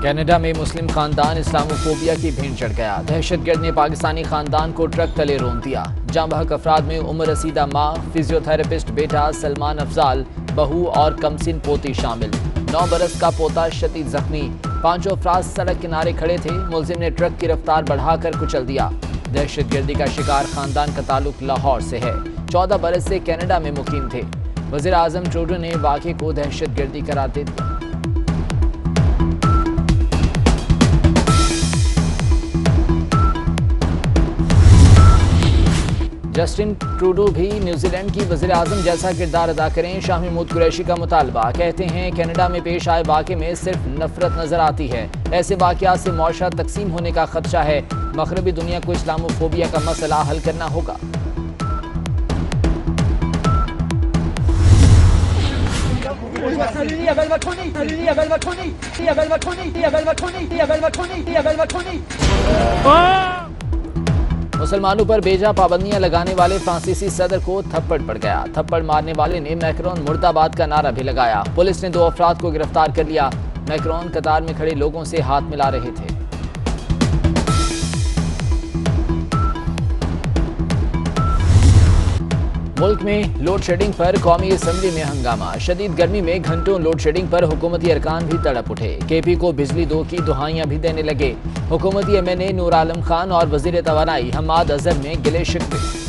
Canada में मुस्लिम खानदान Islamophobia की भीड़ चढ़ गया। दहशतगर्द ने पाकिस्तानी खानदान को ट्रक तले रोन दिया। जाँ बहक अफराद में उम्र रसीदा माँ, फिजियोथेरेपिस्ट बेटा सलमान अफजाल, बहू और कमसिन पोती शामिल। 9 बरस का पोता शदीद जख्मी। 5 अफराद सड़क किनारे खड़े थे। मुलजिम ने ट्रक की रफ्तार बढ़ाकर कुचल दिया। दहशतगर्दी का शिकार खानदान का ताल्लुक लाहौर से है। 14 बरस से कनाडा में मुकीम थे। वज़ीर आज़म ट्रूडो ने वाक़े को दहशतगर्दी करार दे दिया। जस्टिन ट्रूडो भी न्यूजीलैंड की वज़ीर आज़म जैसा किरदार अदा करें। शाह महमूद कुरैशी का मुतालबा। कहते हैं कनाडा में पेश आए वाक़े में सिर्फ नफरत नजर आती है। ऐसे वाक़यात से मुआशरा तकसीम होने का खदशा है। मगरबी दुनिया को इस्लामोफोबिया का मसला हल करना होगा। मुसलमानों पर बेजा पाबंदियां लगाने वाले फ्रांसीसी सदर को थप्पड़ पड़ गया। थप्पड़ मारने वाले ने मैक्रोन मुर्दाबाद का नारा भी लगाया। पुलिस ने 2 अफराद को गिरफ्तार कर लिया। मैक्रोन कतार में खड़े लोगों से हाथ मिला रहे थे। मुल्क में लोड शेडिंग पर कौमी असम्बली में हंगामा। शदीद गर्मी में घंटों लोड शेडिंग पर हुकूमती अरकान भी तड़प उठे। केपी को बिजली दो की दुहाइयां भी देने लगे। हुकूमती MNA नूर आलम खान और वजीर तवानाई हमाद अजहर में गिले शिकवे।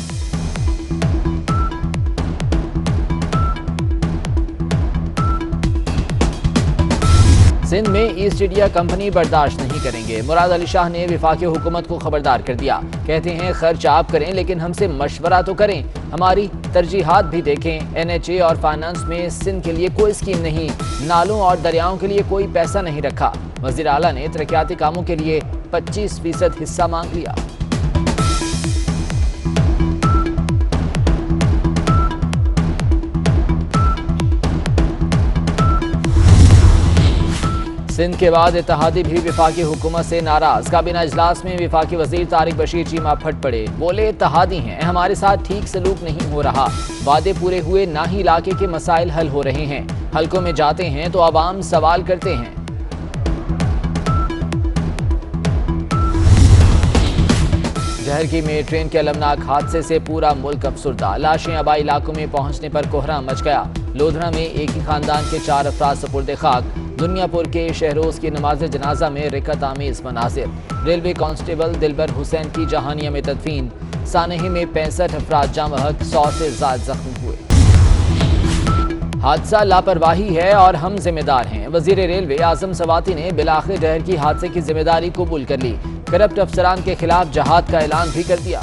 सिंध में ईस्ट इंडिया कंपनी बर्दाश्त नहीं करेंगे। मुराद अली शाह ने विफाकी हुकूमत को खबरदार कर दिया। कहते हैं खर्च आप करें लेकिन हमसे मशवरा तो करें, हमारी तरजीहात भी देखें। NHA और फाइनेंस में सिंध के लिए कोई स्कीम नहीं। नालों और दरियाओं के लिए कोई पैसा नहीं रखा। वज़ीर आला ने तरक्याती कामों के लिए 25% हिस्सा मांग लिया। सिंध के बाद इत्तेहादी भी विफाकी हुकूमत से नाराज। काबीना इजलास में विफाकी वजीर तारिक बशीर चीमा फट पड़े। बोले इत्तेहादी हैं, हमारे साथ ठीक सलूक नहीं हो रहा। वादे पूरे हुए ना ही इलाके के मसाइल हल हो रहे हैं। हलकों में जाते हैं तो आवाम सवाल करते हैं। जहरगी में ट्रेन के अलमनाक हादसे से पूरा मुल्क अफसुर्दा। लाशें आबाई इलाकों में पहुंचने पर कोहरा मच गया। लोधरा में एक ही खानदान के 4 अफराद सपुर्दे खाक। दुनियापुर के शहरोज की नमाज जनाजा में रिकत आमेज मनाजिर। रेलवे कांस्टेबल दिलबर हुसैन की जहानिया में तदफीन। सानही में 65 अफराद जाँ बहक, 100 से ज्यादा जख्मी हुए। हादसा लापरवाही है और हम जिम्मेदार हैं। वजीर रेलवे आजम सवाती ने बिलाखिर डहर की हादसे की जिम्मेदारी कबूल कर ली। करप्ट अफसरान के खिलाफ जहाद का ऐलान भी कर दिया।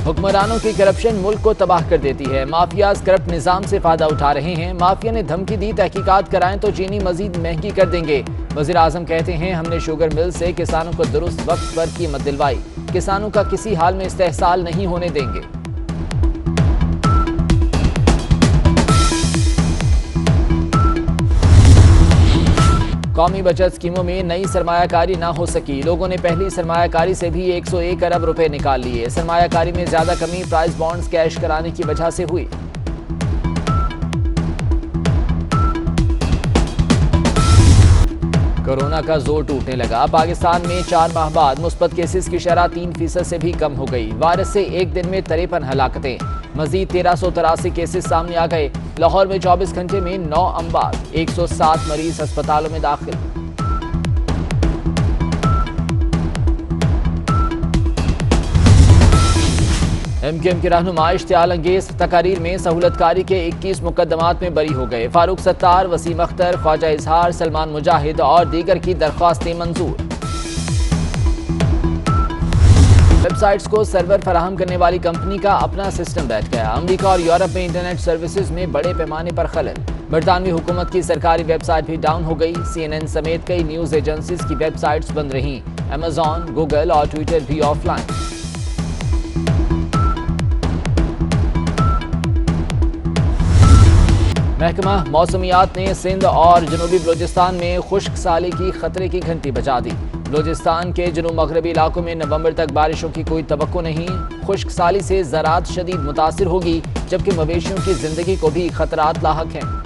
हुक्मरानों की करप्शन मुल्क को तबाह कर देती है। माफियाज करप्ट निजाम से फायदा उठा रहे हैं। माफिया ने धमकी दी तहकीकात कराएं तो चीनी मजीद महंगी कर देंगे। वजीर आजम कहते हैं हमने शुगर मिल से किसानों को दुरुस्त वक्त पर कीमत दिलवाई। किसानों का किसी हाल में इस्तेहसाल नहीं होने देंगे। कौमी बचत स्कीमों में नई सरमायाकारी ना हो सकी। लोगों ने पहली सरमायाकारी से भी 101 अरब रुपए निकाल लिए। सरमायाकारी में ज्यादा कमी प्राइस बॉन्ड्स कैश कराने की वजह से हुई। कोरोना का जोर टूटने लगा। पाकिस्तान में 4 माह बाद मुस्बत केसेस की शरह 3% से भी कम हो गई। वायरस से एक दिन में 53 हलाकतें। मजीद 1383 केसेस सामने आ गए। लाहौर में 24 घंटे में 9 अमवात। 107 मरीज अस्पतालों में दाखिल। MKM के रहनुमा इश्तियाल अंगेज तकारीर में सहूलतकारी के 21 मुकदमात में बरी हो गए। फारूक सत्तार, वसीम अख्तर, ख्वाजा इजहार, सलमान मुजाहिद और दीगर की दरख्वास्तें मंजूर। वेबसाइट्स को सर्वर फराहम करने वाली कंपनी का अपना सिस्टम बैठ गया। अमेरिका और यूरोप में इंटरनेट सर्विसेज में बड़े पैमाने पर खलल। बरतानवी हुकूमत की सरकारी वेबसाइट भी डाउन हो गई। CNN समेत कई न्यूज एजेंसीज की वेबसाइट्स बंद रहीं। Amazon, गूगल और ट्विटर भी ऑफलाइन। महकमा मौसमियात ने सिंध और जनूबी बलोचिस्तान में खुश्क साली की खतरे की घंटी बजा दी। बलोचिस्तान के जनूब मगरबी इलाकों में नवंबर तक बारिशों की कोई तवक्को नहीं। खुश्क साली से ज़राअत शदीद मुतासिर होगी, जबकि मवेशियों की जिंदगी को भी खतरात लाहक हैं।